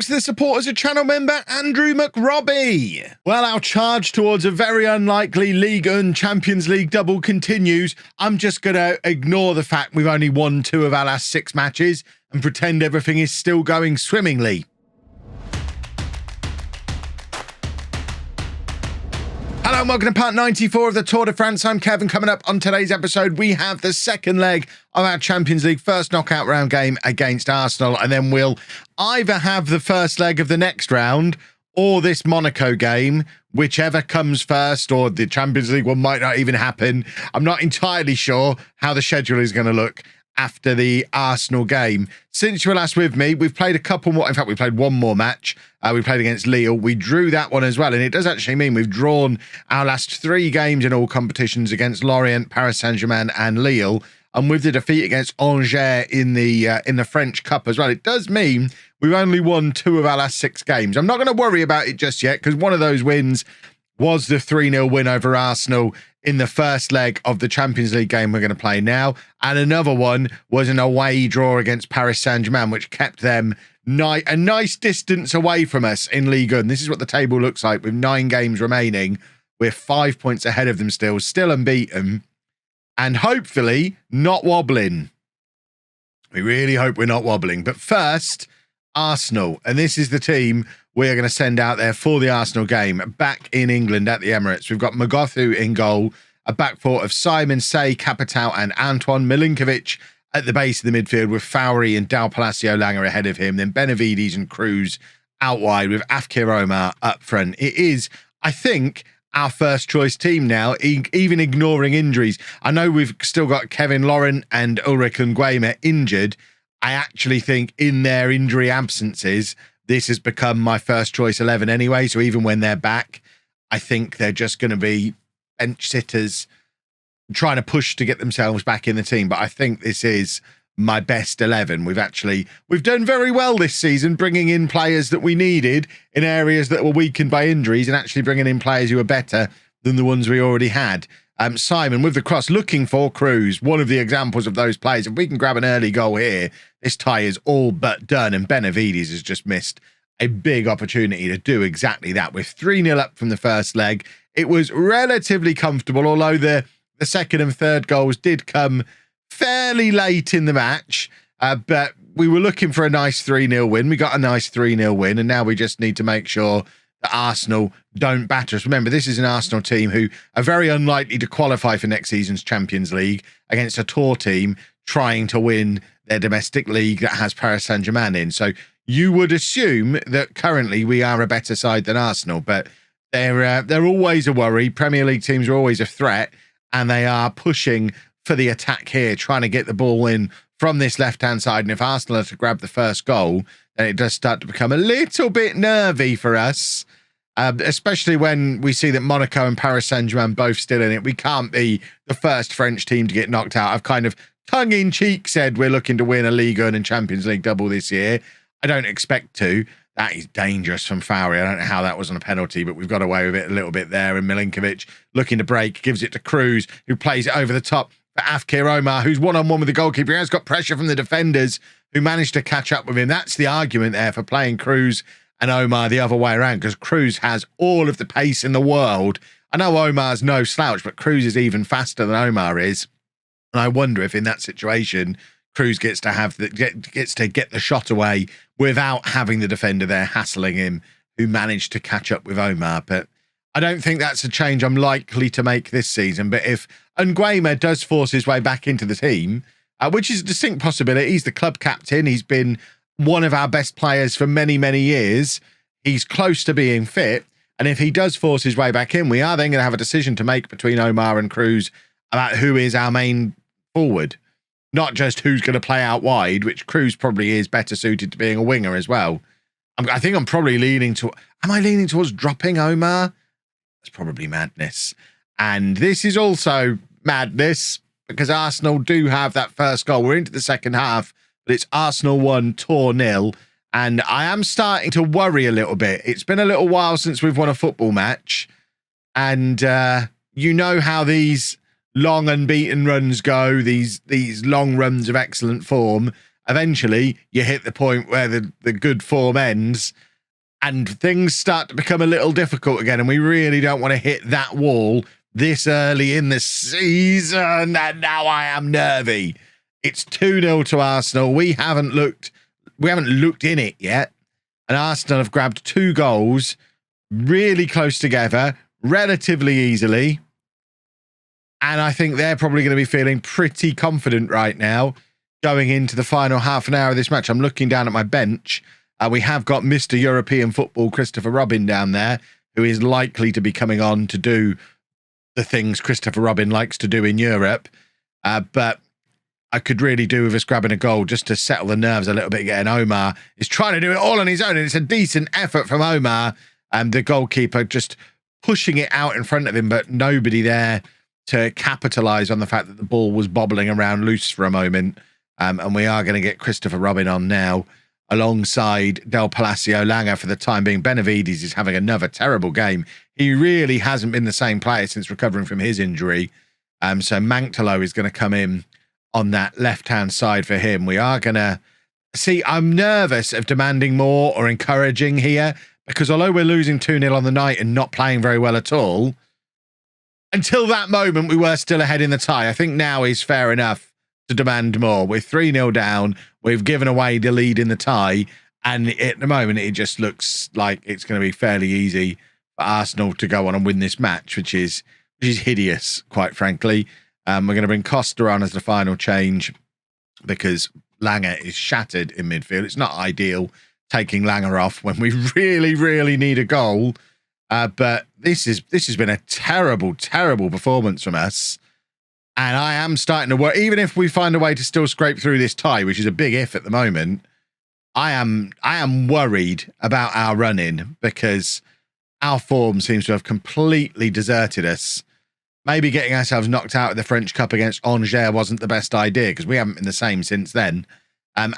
thanks to the support as a channel member, Andrew McRobbie. Well, our charge towards a very unlikely Ligue and Champions League double continues. I'm just going to ignore the fact we've only won 2 of our last 6 matches and pretend everything is still going swimmingly. Hello and welcome to part 94 of the Tour de France. I'm Kevin. Coming up on today's episode, we have the second leg of our Champions League first knockout round game against Arsenal, and then we'll either have the first leg of the next round or this Monaco game, whichever comes first, or the Champions League one might not even happen. I'm not entirely sure how the schedule is going to look after the Arsenal game. Since you were last with me, we've played a couple more. In fact, we played one more match. We played against Lille. We drew that one as well, and it does actually mean we've drawn our last 3 games in all competitions against Lorient, Paris Saint Germain, and Lille. And with the defeat against Angers in the French Cup as well, it does mean we've only won 2 of our last 6 games. I'm not going to worry about it just yet, because one of those wins was the 3-0 win over Arsenal in the first leg of the Champions League game we're going to play now. And another one was an away draw against Paris Saint Germain, which kept them a nice distance away from us in Ligue 1. This is what the table looks like with 9 games remaining. We're 5 points ahead of them still unbeaten, and hopefully not wobbling. We really hope we're not wobbling. But first, Arsenal. And this is the team we're going to send out there for the Arsenal game back in England at the Emirates. We've got Magothu in goal, a back four of Simon, Say, Capital and Antoine. Milinkovic at the base of the midfield with Fowry and Del Palacio Langer ahead of him. Then Benavides and Cruz out wide with Afkir Omar up front. It is, I think, our first choice team now, even ignoring injuries. I know we've still got Kevin Laurent and Ulrich Nguema injured. I actually think in their injury absences, this has become my first choice 11 anyway. So even when they're back, I think they're just going to be bench sitters trying to push to get themselves back in the team. But I think this is my best 11. We've done very well this season, bringing in players that we needed in areas that were weakened by injuries and actually bringing in players who are better than the ones we already had. Simon with the cross looking for Cruz, one of the examples of those players. If we can grab an early goal here, this tie is all but done, and Benavides has just missed a big opportunity to do exactly that. With 3-0 up from the first leg, it was relatively comfortable, although the second and third goals did come fairly late in the match, but we were looking for a nice 3-0 win. We got a nice 3-0 win, and now we just need to make sure that Arsenal don't batter us. Remember, this is an Arsenal team who are very unlikely to qualify for next season's Champions League against a tour team trying to win their domestic league that has Paris Saint Germain in. So you would assume that currently we are a better side than Arsenal, but they're always a worry. Premier League teams are always a threat, and they are pushing for the attack here, trying to get the ball in from this left-hand side. And if Arsenal are to grab the first goal, then it does start to become a little bit nervy for us, especially when we see that Monaco and Paris Saint-Germain both still in it. We can't be the first French team to get knocked out. I've kind of tongue-in-cheek said we're looking to win a Ligue 1 and Champions League double this year. I don't expect to. That is dangerous from Fowry. I don't know how that wasn't a penalty, but we've got away with it a little bit there. And Milinkovic looking to break, gives it to Cruz, who plays it over the top for Afkir Omar, who's one-on-one with the goalkeeper. He has got pressure from the defenders who managed to catch up with him. That's the argument there for playing Cruz and Omar the other way around, because Cruz has all of the pace in the world. I know Omar's no slouch, but Cruz is even faster than Omar is. And I wonder if in that situation, Cruz gets to get the shot away without having the defender there hassling him, who managed to catch up with Omar. But I don't think that's a change I'm likely to make this season. But if Nguema does force his way back into the team, which is a distinct possibility, he's the club captain. He's been one of our best players for many, many years. He's close to being fit. And if he does force his way back in, we are then going to have a decision to make between Omar and Cruz about who is our main forward. Not just who's going to play out wide, which Cruz probably is better suited to being a winger as well. I think I'm probably leaning to... Am I leaning towards dropping Omar? That's probably madness. And this is also madness because Arsenal do have that first goal. We're into the second half, but it's Arsenal 1, Tour 0. And I am starting to worry a little bit. It's been a little while since we've won a football match. And you know how these long unbeaten runs go, these long runs of excellent form. eventually you hit the point where the good form ends and things start to become a little difficult again. And we really don't want to hit that wall this early in the season. And now I am nervy. It's 2-0 to Arsenal. We haven't looked in it yet. And Arsenal have grabbed 2 goals really close together, relatively easily. And I think they're probably going to be feeling pretty confident right now going into the final half an hour of this match. I'm looking down at my bench. We have got Mr. European Football, Christopher Robin, down there, who is likely to be coming on to do the things Christopher Robin likes to do in Europe. But I could really do with us grabbing a goal just to settle the nerves a little bit. Getting Omar is trying to do it all on his own, and it's a decent effort from Omar. The goalkeeper just pushing it out in front of him, but nobody there to capitalise on the fact that the ball was bobbling around loose for a moment. And we are going to get Christopher Robin on now, alongside Del Palacio Langer for the time being. Benavides is having another terrible game. He really hasn't been the same player since recovering from his injury. So Manktolo is going to come in on that left-hand side for him. We are going to... See, I'm nervous of demanding more or encouraging here, because although we're losing 2-0 on the night and not playing very well at all, until that moment we were still ahead in the tie. I think now is fair enough to demand more. We're 3-0 down. We've given away the lead in the tie. And at the moment, it just looks like it's going to be fairly easy for Arsenal to go on and win this match, which is hideous, quite frankly. We're going to bring Costa on as the final change because Langer is shattered in midfield. It's not ideal taking Langer off when we really, really need a goal. But this has been a terrible, terrible performance from us. And I am starting to worry, even if we find a way to still scrape through this tie, which is a big if at the moment, I am worried about our run-in because our form seems to have completely deserted us. Maybe getting ourselves knocked out of the French Cup against Angers wasn't the best idea because we haven't been the same since then.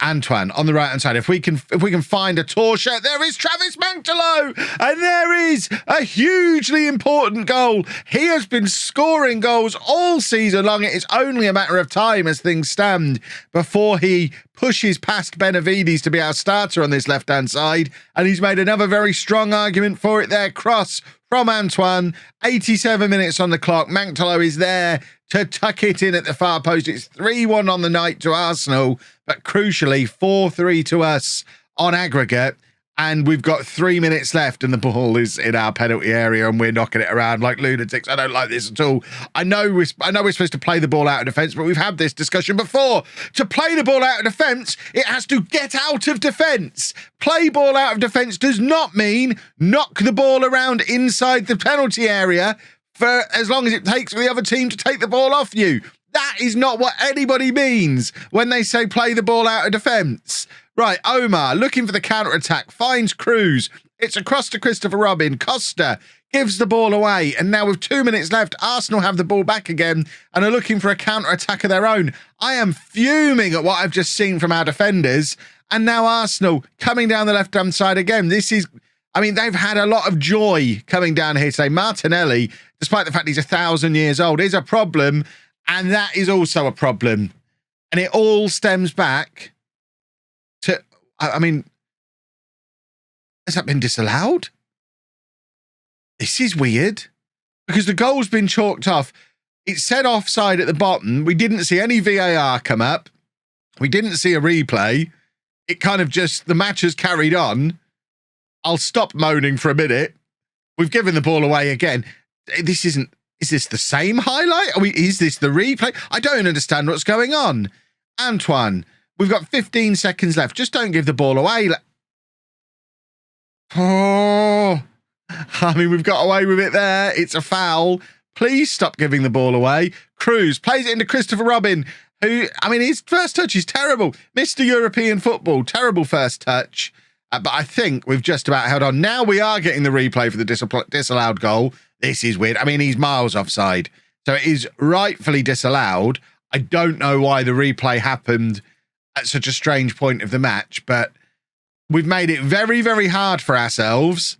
Antoine on the right hand side. If we can find a Torshert, there is Travis Manktolo, and there is a hugely important goal. He has been scoring goals all season long. It is only a matter of time as things stand before he pushes past Benavides to be our starter on this left hand side, and he's made another very strong argument for it there. Cross from Antoine, 87 minutes on the clock. Manktolo is there to tuck it in at the far post. It's 3-1 on the night to Arsenal, but crucially 4-3 to us on aggregate. And we've got 3 minutes left and the ball is in our penalty area and we're knocking it around like lunatics. I don't like this at all. I know we're supposed to play the ball out of defence, but we've had this discussion before. To play the ball out of defence, it has to get out of defence. Play ball out of defence does not mean knock the ball around inside the penalty area for as long as it takes for the other team to take the ball off you. That is not what anybody means when they say play the ball out of defence. Right, Omar looking for the counter-attack, finds Cruz. It's across to Christopher Robin. Costa gives the ball away. And now with 2 minutes left, Arsenal have the ball back again and are looking for a counter-attack of their own. I am fuming at what I've just seen from our defenders. And now Arsenal coming down the left-hand side again. They've had a lot of joy coming down here today. Martinelli, despite the fact he's 1,000 years old, is a problem. And that is also a problem. And it all stems back to, has that been disallowed? This is weird because the goal's been chalked off. It said offside at the bottom. We didn't see any VAR come up. We didn't see a replay. It kind of just, the match has carried on. I'll stop moaning for a minute. We've given the ball away again. Is this the same highlight? Is this the replay? I don't understand what's going on. Antoine, we've got 15 seconds left. Just don't give the ball away. We've got away with it there. It's a foul. Please stop giving the ball away. Cruz plays it into Christopher Robin, who, his first touch is terrible. Mr. European Football, terrible first touch. But I think we've just about held on. Now we are getting the replay for the disallowed goal. This is weird. He's miles offside. So it is rightfully disallowed. I don't know why the replay happened at such a strange point of the match, but we've made it very, very hard for ourselves,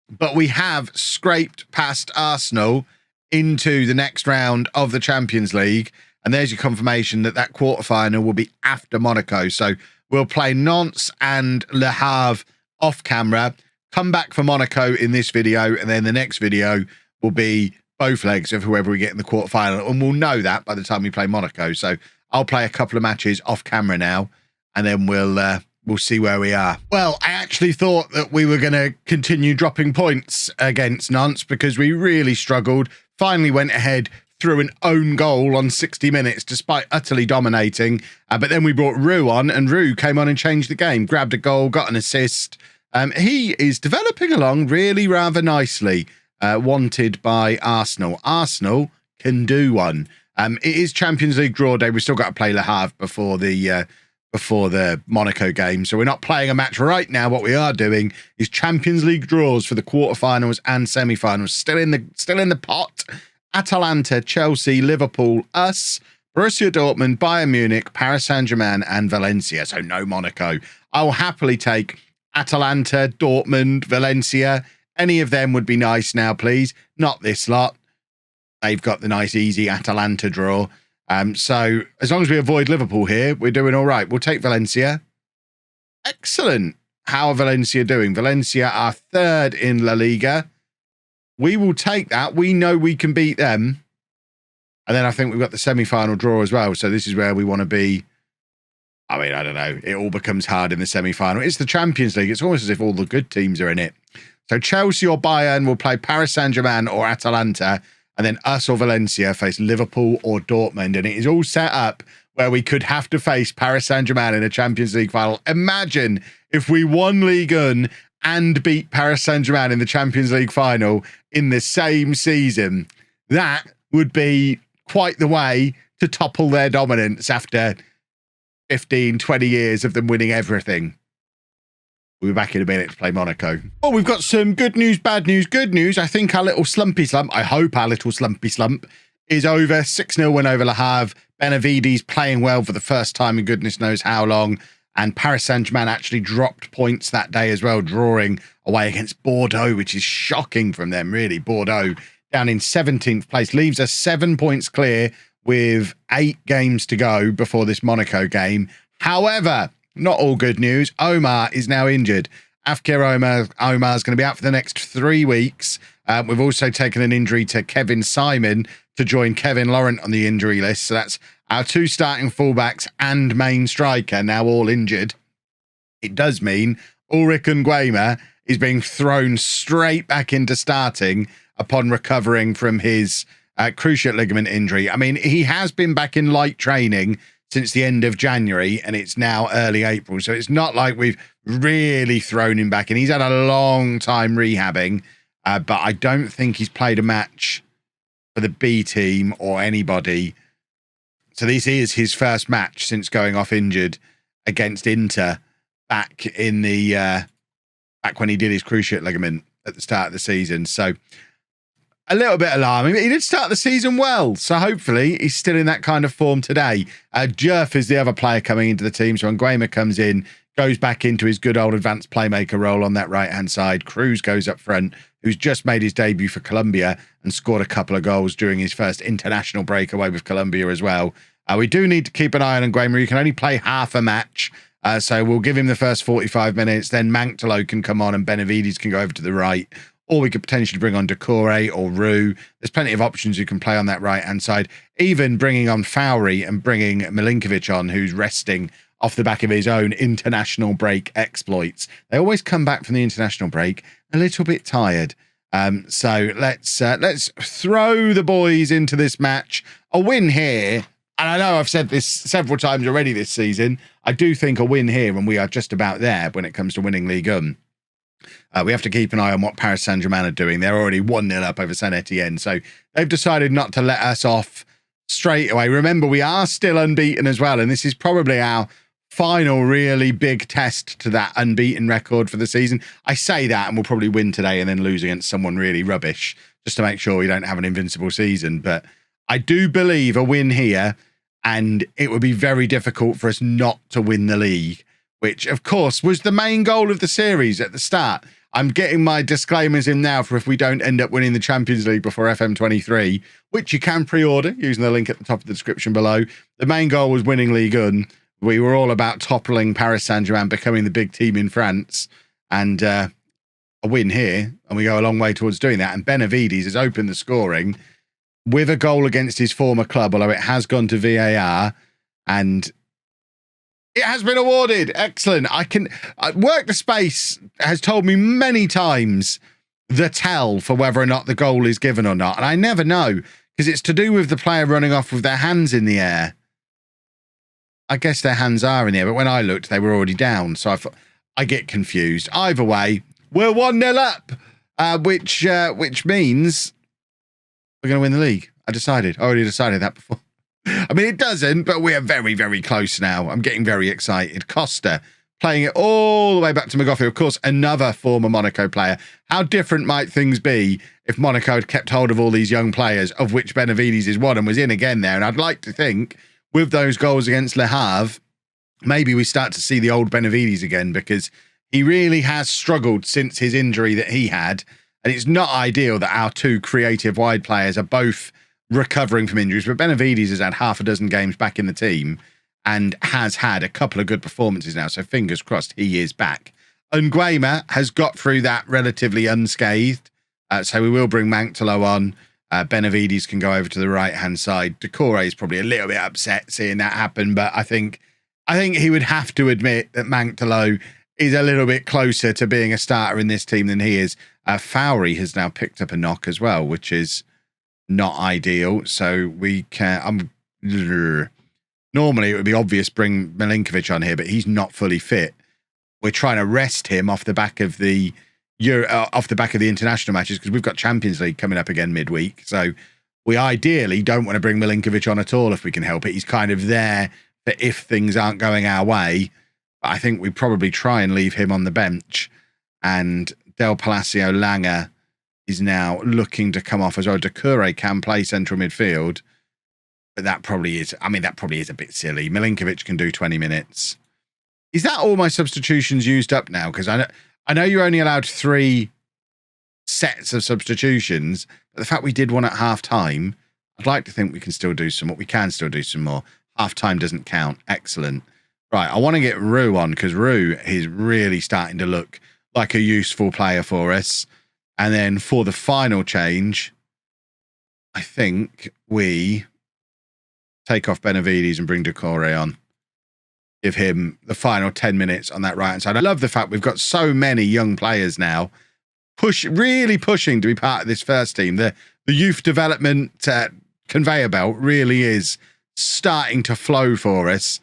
but we have scraped past Arsenal into the next round of the Champions League. And there's your confirmation that that quarterfinal will be after Monaco. So we'll play Nantes and Le Havre off camera, come back for Monaco in this video, and then the next video will be both legs of whoever we get in the quarterfinal. And we'll know that by the time we play Monaco. So I'll play a couple of matches off camera now, and then we'll see where we are. Well, I actually thought that we were going to continue dropping points against Nantes because we really struggled. Finally went ahead through an own goal on 60 minutes, despite utterly dominating. But then we brought Roux on, and Roux came on and changed the game, grabbed a goal, got an assist. He is developing along really rather nicely, wanted by Arsenal. Arsenal can do one. It is Champions League draw day. We've still got to play Le Havre before the Monaco game. So we're not playing a match right now. What we are doing is Champions League draws for the quarterfinals and semi-finals. Still in the pot. Atalanta, Chelsea, Liverpool, us, Borussia Dortmund, Bayern Munich, Paris Saint Germain, and Valencia. So no Monaco. I'll happily take Atalanta, Dortmund, Valencia. Any of them would be nice now, please. Not this lot. They've got the nice, easy Atalanta draw. So as long as we avoid Liverpool here, we're doing all right. We'll take Valencia. Excellent. How are Valencia doing? Valencia are third in La Liga. We will take that. We know we can beat them. And then I think we've got the semi-final draw as well. So this is where we want to be. I mean, I don't know. It all becomes hard in the semi-final. It's the Champions League. It's almost as if all the good teams are in it. So Chelsea or Bayern will play Paris Saint Germain or Atalanta. And then us or Valencia face Liverpool or Dortmund. And it is all set up where we could have to face Paris Saint Germain in a Champions League final. Imagine if we won Ligue 1 and beat Paris Saint Germain in the Champions League final in the same season. That would be quite the way to topple their dominance after 15, 20 years of them winning everything. We'll be back in a minute to play Monaco. Oh, we've got some good news, bad news, good news. I think our little slumpy slump, I hope our little slumpy slump is over. 6-0 win over Le Havre. Benavides playing well for the first time in goodness knows how long. And Paris Saint Germain actually dropped points that day as well, drawing away against Bordeaux, which is shocking from them, really. Bordeaux down in 17th place, leaves us 7 points clear with 8 games to go before this Monaco game. However, not all good news. Omar is now injured. Afkir Omar is going to be out for the next 3 weeks. We've also taken an injury to Kevin Simon to join Kevin Laurent on the injury list. So that's our 2 starting fullbacks and main striker now all injured. It does mean Ulrich Nguema is being thrown straight back into starting upon recovering from his cruciate ligament injury. I mean, he has been back in light training since the end of January, and it's now early April. So it's not like we've really thrown him back in. He's had a long time rehabbing, but I don't think he's played a match for the B team or anybody. So this is his first match since going off injured against Inter back in the back when he did his cruciate ligament at the start of the season. So a little bit alarming, but he did start the season well. So hopefully he's still in that kind of form today. Jerf is the other player coming into the team. So Nguema comes in, goes back into his good old advanced playmaker role on that right-hand side. Cruz goes up front, who's just made his debut for Colombia and scored a couple of goals during his first international breakaway with Colombia as well. We do need to keep an eye on Nguema. He can only play half a match. So we'll give him the first 45 minutes. Then Manktolo can come on and Benavides can go over to the right. Or we could potentially bring on Decore or Roux. There's plenty of options you can play on that right-hand side. Even bringing on Fowry and bringing Milinkovic on, who's resting off the back of his own international break exploits. They always come back from the international break a little bit tired. So let's throw the boys into this match. A win here, and I know I've said this several times already this season, I do think a win here, and we are just about there when it comes to winning Ligue 1. We have to keep an eye on what Paris Saint Germain are doing. They're already 1-0 up over Saint Etienne. So they've decided not to let us off straight away. Remember, we are still unbeaten as well. And this is probably our final really big test to that unbeaten record for the season. I say that and we'll probably win today and then lose against someone really rubbish just to make sure we don't have an invincible season. But I do believe a win here, and it would be very difficult for us not to win the league, which, of course, was the main goal of the series at the start. I'm getting my disclaimers in now for if we don't end up winning the Champions League before FM23, which you can pre-order using the link at the top of the description below. The main goal was winning Ligue 1. We were all about toppling Paris Saint Germain, becoming the big team in France, and a win here, and we go a long way towards doing that. And Benavides has opened the scoring with a goal against his former club, although it has gone to VAR, and it has been awarded. Excellent. Work the Space has told me many times the tell for whether or not the goal is given or not, and I never know, because it's to do with the player running off with their hands in the air. I guess their hands are in the air, but when I looked, they were already down, so I get confused. Either way, we're 1-0 up, which means we're going to win the league. I already decided that before. I mean, it doesn't, but we are very, very close now. I'm getting very excited. Costa playing it all the way back to McGoffey. Of course, another former Monaco player. How different might things be if Monaco had kept hold of all these young players, of which Benavides is one and was in again there? And I'd like to think with those goals against Le Havre, maybe we start to see the old Benavides again, because he really has struggled since his injury that he had. And it's not ideal that our two creative wide players are both recovering from injuries, but Benavides has had half a dozen games back in the team and has had a couple of good performances now, so fingers crossed he is back. Nguema has got through that relatively unscathed, so we will bring Manktolo on. Benavides can go over to the right-hand side. Decore is probably a little bit upset seeing that happen, but I think he would have to admit that Manktolo is a little bit closer to being a starter in this team than he is. Fowry has now picked up a knock as well, which is not ideal, so we can... normally it would be obvious bring Milinkovic on here, but he's not fully fit. We're trying to rest him off the back of the international matches, because we've got Champions League coming up again midweek, so we ideally don't want to bring Milinkovic on at all if we can help it. He's kind of there for if things aren't going our way, but I think we probably try and leave him on the bench. And Del Palacio Langer is now looking to come off as well. Decore can play central midfield, but that probably is a bit silly. Milinkovic can do 20 minutes. Is that all my substitutions used up now? Because I know you're only allowed 3 sets of substitutions, but the fact we did one at half time, I'd like to think we can still do some more. We can still do some more. Half time doesn't count. Excellent. Right, I want to get Roux on, because Roux is really starting to look like a useful player for us. And then for the final change, I think we take off Benavides and bring Decore on. Give him the final 10 minutes on that right-hand side. I love the fact we've got so many young players now really pushing to be part of this first team. The youth development conveyor belt really is starting to flow for us,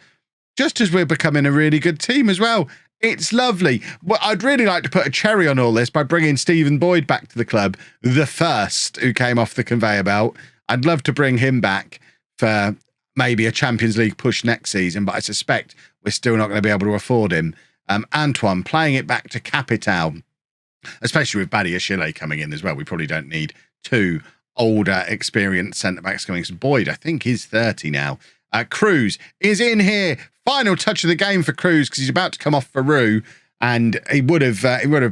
just as we're becoming a really good team as well. It's lovely. Well, I'd really like to put a cherry on all this by bringing Stephen Boyd back to the club, the first who came off the conveyor belt. I'd love to bring him back for maybe a Champions League push next season, but I suspect we're still not going to be able to afford him. Antoine playing it back to Capital, especially with Badiashile coming in as well. We probably don't need 2 older, experienced centre-backs coming. So Boyd, I think, is 30 now. Cruz is in here. Final touch of the game for Cruz, because he's about to come off for Roux, and he would have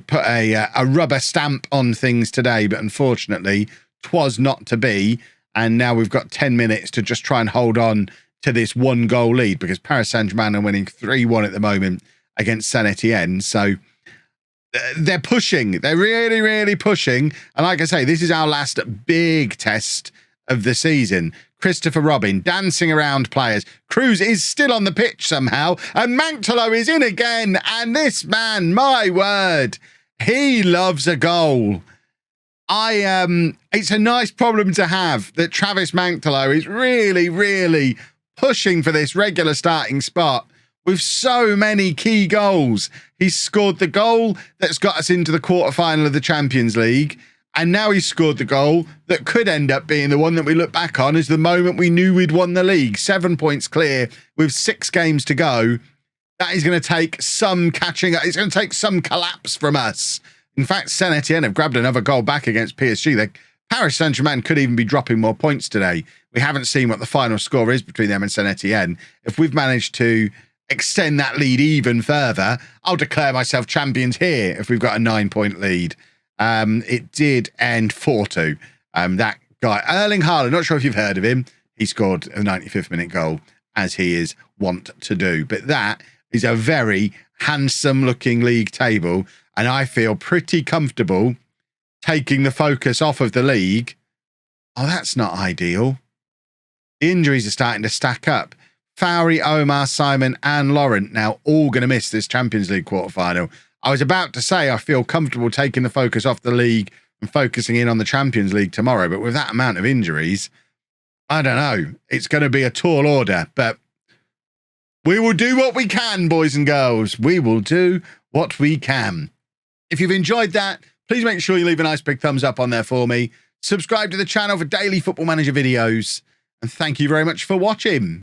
put a rubber stamp on things today, but unfortunately, 'twas not to be. And now we've got 10 minutes to just try and hold on to this 1-goal lead, because Paris Saint Germain are winning 3-1 at the moment against Saint Etienne. So they're pushing. They're really, really pushing. And like I say, this is our last big test of the season. Christopher Robin dancing around players. Cruz is still on the pitch somehow, and Manktolo is in again. And this man, my word, he loves a goal. It's a nice problem to have that Travis Manktolo is really, really pushing for this regular starting spot with so many key goals. He's scored the goal that's got us into the quarterfinal of the Champions League. And now he's scored the goal that could end up being the one that we look back on as the moment we knew we'd won the league. 7 points clear with 6 games to go. That is going to take some catching up. It's going to take some collapse from us. In fact, Saint Etienne have grabbed another goal back against PSG. Paris Saint Germain could even be dropping more points today. We haven't seen what the final score is between them and Saint Etienne. If we've managed to extend that lead even further. I'll declare myself champions here if we've got a 9-point lead. It did end 4-2. That guy, Erling Haaland, not sure if you've heard of him. He scored a 95th minute goal, as he is wont to do. But that is a very handsome looking league table. And I feel pretty comfortable taking the focus off of the league. Oh, that's not ideal. The injuries are starting to stack up. Fowry, Omar, Simon and Laurent now all going to miss this Champions League quarterfinal. I was about to say I feel comfortable taking the focus off the league and focusing in on the Champions League tomorrow. But with that amount of injuries, I don't know. It's going to be a tall order. But we will do what we can, boys and girls. We will do what we can. If you've enjoyed that, please make sure you leave a nice big thumbs up on there for me. Subscribe to the channel for daily Football Manager videos. And thank you very much for watching.